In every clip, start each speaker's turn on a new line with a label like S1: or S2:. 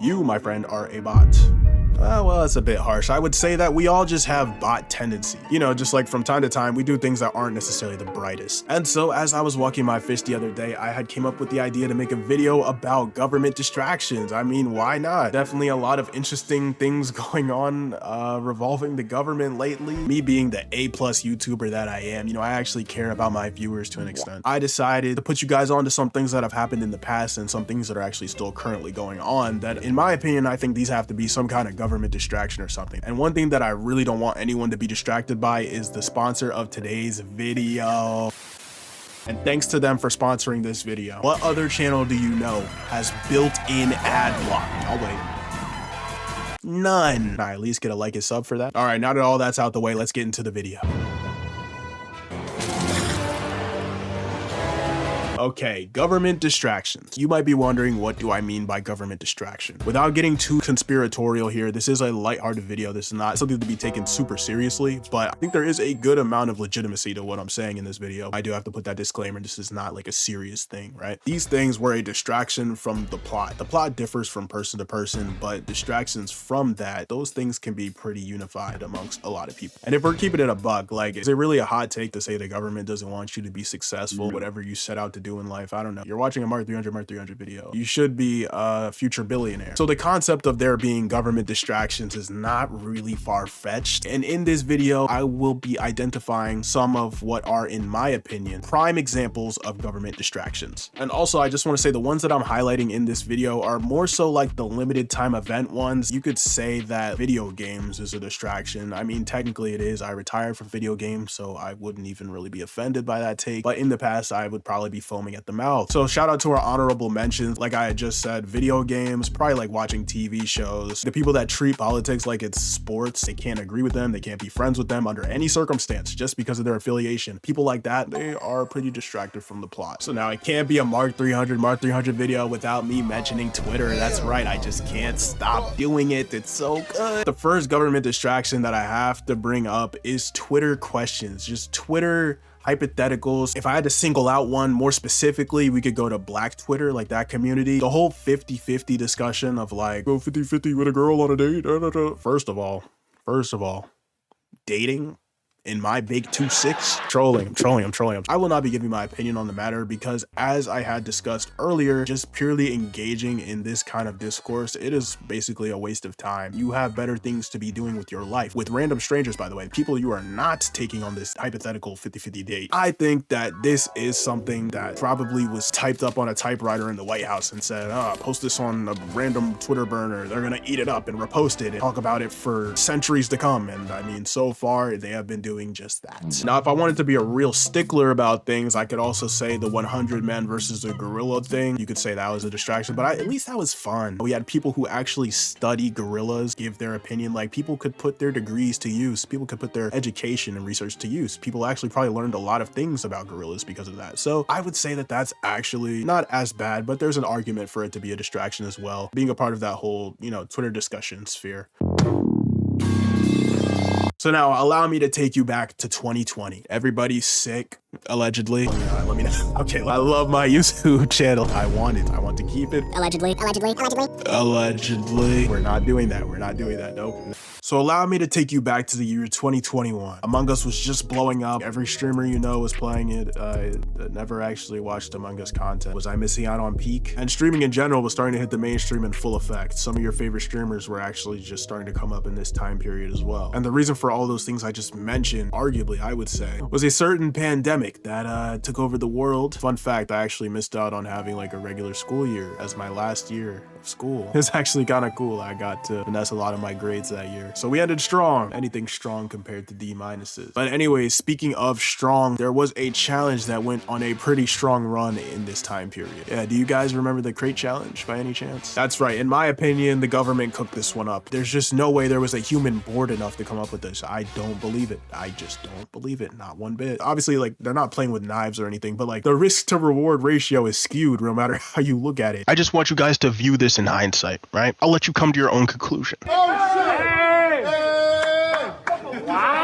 S1: You, my friend, are a bot. Well, that's a bit harsh. I would say that we all just have bot tendency. You know, just like from time to time, we do things that aren't necessarily the brightest. And so as I was walking my fish the other day, I had came up with the idea to make a video about government distractions. I mean, why not? Definitely a lot of interesting things going on revolving the government lately. Me being the A+ YouTuber that I am, you know, I actually care about my viewers to an extent. I decided to put you guys on to some things that have happened in the past and some things that are actually still currently going on that, in my opinion, I think these have to be some kind of government distraction or something. And one thing that I really don't want anyone to be distracted by is the sponsor of today's video. And thanks to them for sponsoring this video. What other channel do you know has built-in ad block? I'll wait. None. I at least get a like and sub for that. All right, now that all that's out the way, let's get into the video. Okay, government distractions. You might be wondering, what do I mean by government distraction? Without getting too conspiratorial here, this is a lighthearted video. This is not something to be taken super seriously, but I think there is a good amount of legitimacy to what I'm saying in this video. I do have to put that disclaimer. This is not like a serious thing, right? These things were a distraction from the plot. The plot differs from person to person, but distractions from that, those things can be pretty unified amongst a lot of people. And if we're keeping it a buck, like, is it really a hot take to say the government doesn't want you to be successful, whatever you set out to do in life? I don't know. You're watching a Mark 300 video. You should be a future billionaire. So the concept of there being government distractions is not really far-fetched. And in this video, I will be identifying some of what are, in my opinion, prime examples of government distractions. And also, I just want to say the ones that I'm highlighting in this video are more so like the limited time event ones. You could say that video games is a distraction. I mean, technically it is. I retired from video games, so I wouldn't even really be offended by that take. But in the past, I would probably be foaming at the mouth. So shout out to our honorable mentions. Like I had just said, video games, probably like watching TV shows. The people that treat politics like it's sports, they can't agree with them, they can't be friends with them under any circumstance just because of their affiliation. People like that, they are pretty distracted from the plot. So now it can't be a Mark 300 video without me mentioning Twitter. That's right, I just can't stop doing it. It's so good. The first government distraction that I have to bring up is Twitter questions. Just Twitter hypotheticals. If I had to single out one more specifically, we could go to Black Twitter, like that community. The whole 50-50 discussion of like, go 50-50 with a girl on a date. First of all, dating in my big 2-6, I'm trolling. I will not be giving my opinion on the matter because, as I had discussed earlier, just purely engaging in this kind of discourse, it is basically a waste of time. You have better things to be doing with your life. With random strangers, by the way, people you are not taking on this hypothetical 50-50 date. I think that this is something that probably was typed up on a typewriter in the White House and said, post this on a random Twitter burner. They're gonna eat it up and repost it and talk about it for centuries to come. And I mean, so far, they have been doing just that. Now, if I wanted to be a real stickler about things, I could also say the 100 men versus the gorilla thing. You could say that was a distraction, but at least that was fun. We had people who actually study gorillas give their opinion. Like, people could put their degrees to use. People could put their education and research to use. People actually probably learned a lot of things about gorillas because of that. So I would say that that's actually not as bad, but there's an argument for it to be a distraction as well, being a part of that whole, you know, Twitter discussion sphere. So now allow me to take you back to 2020. Everybody's sick, allegedly. Let me know. Okay, I love my YouTube channel. I want to keep it. Allegedly. We're not doing that. Nope. So allow me to take you back to the year 2021. Among Us was just blowing up. Every streamer you know was playing it. I never actually watched Among Us content. Was I missing out on peak? And streaming in general was starting to hit the mainstream in full effect. Some of your favorite streamers were actually just starting to come up in this time period as well. And the reason for all those things I just mentioned, arguably I would say, was a certain pandemic that took over the world. Fun fact, I actually missed out on having like a regular school year as my last year of school. It was actually kind of cool. I got to finesse a lot of my grades that year. So we ended strong. Anything strong compared to D minuses. But anyways, speaking of strong, there was a challenge that went on a pretty strong run in this time period. Yeah, do you guys remember the crate challenge by any chance? That's right. In my opinion, the government cooked this one up. There's just no way there was a human bored enough to come up with this. I don't believe it. I just don't believe it. Not one bit. Obviously, like, they're not playing with knives or anything, but like the risk to reward ratio is skewed no matter how you look at it. I just want you guys to view this in hindsight, right? I'll let you come to your own conclusion.
S2: Oh, shit! Hey! Hey! Wow!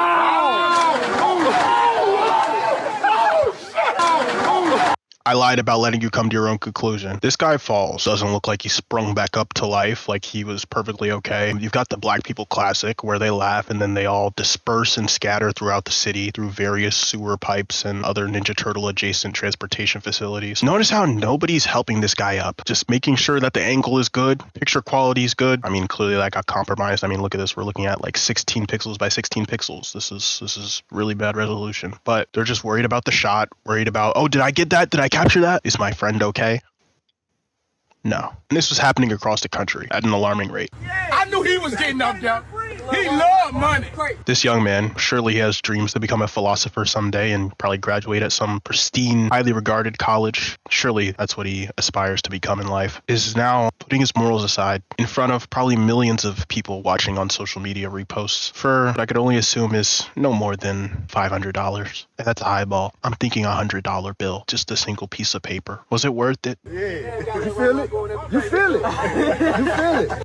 S1: I lied about letting you come to your own conclusion. This guy falls. Doesn't look like he sprung back up to life, like he was perfectly okay. You've got the black people classic where they laugh and then they all disperse and scatter throughout the city through various sewer pipes and other Ninja Turtle adjacent transportation facilities. Notice how nobody's helping this guy up. Just making sure that the angle is good, picture quality is good. I mean, clearly that got compromised. I mean, look at this. We're looking at like 16 pixels by 16 pixels. This is really bad resolution. But they're just worried about the shot, worried about, oh, did I get that? Did I capture that? Is my friend okay? No. And this was happening across the country at an alarming rate.
S2: I knew he was getting up there. He loved money.
S1: This young man, surely he has dreams to become a philosopher someday and probably graduate at some pristine, highly regarded college. Surely that's what he aspires to become in life. Is now putting his morals aside in front of probably millions of people watching on social media reposts for what I could only assume is no more than $500. And that's a highball. I'm thinking $100 bill, just a single piece of paper. Was it worth it?
S2: Yeah. You feel it? You feel it? You feel it?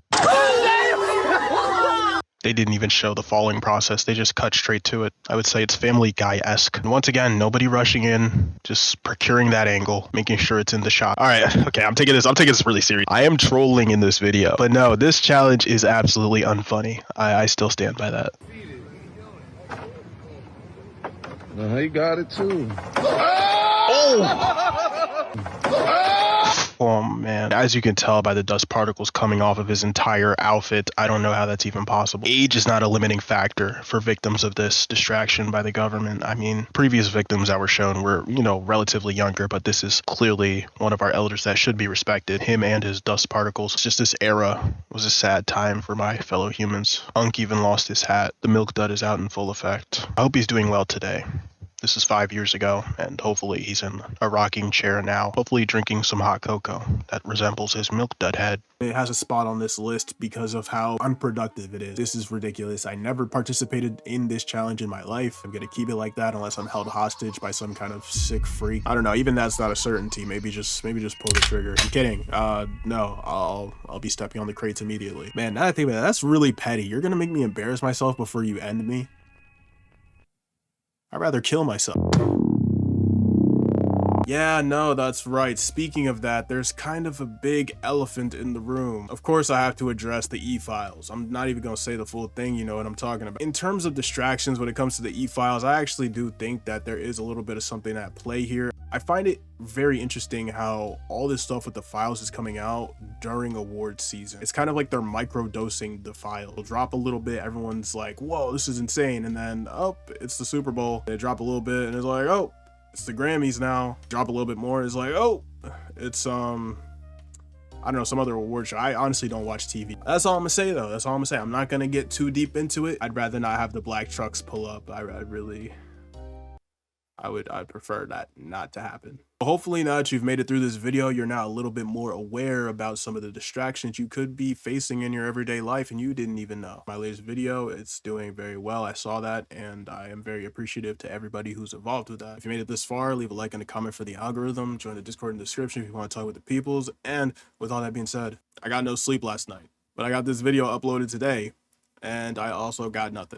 S1: They didn't even show the falling process. They just cut straight to it. I would say it's Family Guy-esque. And once again, nobody rushing in, just procuring that angle, making sure it's in the shot. All right, okay, I'm taking this really serious. I am trolling in this video, but no, this challenge is absolutely unfunny. I still stand by that.
S2: He got it too.
S1: Oh man, as you can tell by the dust particles coming off of his entire outfit, I don't know how that's even possible. Age is not a limiting factor for victims of this distraction by the government. I mean, previous victims that were shown were, relatively younger, but this is clearly one of our elders that should be respected. Him and his dust particles. Just this era was a sad time for my fellow humans. Unk even lost his hat. The milk dud is out in full effect. I hope he's doing well today. This is 5 years ago, and hopefully he's in a rocking chair now, hopefully drinking some hot cocoa that resembles his milk dud head. It has a spot on this list because of how unproductive it is. This is ridiculous. I never participated in this challenge in my life. I'm gonna keep it like that unless I'm held hostage by some kind of sick freak. I don't know, even that's not a certainty. Maybe just pull the trigger. I'm kidding. No, I'll be stepping on the crates immediately. Man, now that I think about it, that's really petty. You're gonna make me embarrass myself before you end me? I'd rather kill myself. Yeah, no, that's right. Speaking of that, there's kind of a big elephant in the room. Of course, I have to address the e-files. I'm not even gonna say the full thing, you know what I'm talking about. In terms of distractions, when it comes to the e-files, I actually do think that there is a little bit of something at play here. I find it very interesting how all this stuff with the files is coming out during awards season. It's kind of like they're micro-dosing the file. They'll drop a little bit, everyone's like, whoa, this is insane. And then, oh, it's the Super Bowl. They drop a little bit and it's like, oh, it's the Grammys now. Drop a little bit more, it's like, oh, it's I don't know, some other award show. I honestly don't watch TV. That's all I'm gonna say though. That's all I'm gonna say. I'm not gonna get too deep into it. I'd rather not have the black trucks pull up. I'd prefer that not to happen. Hopefully now that you've made it through this video, you're now a little bit more aware about some of the distractions you could be facing in your everyday life and you didn't even know. My latest video, it's doing very well. I saw that and I am very appreciative to everybody who's involved with that. If you made it this far, leave a like and a comment for the algorithm. Join the Discord in the description if you want to talk with the peoples. And with all that being said, I got no sleep last night, but I got this video uploaded today and I also got nothing.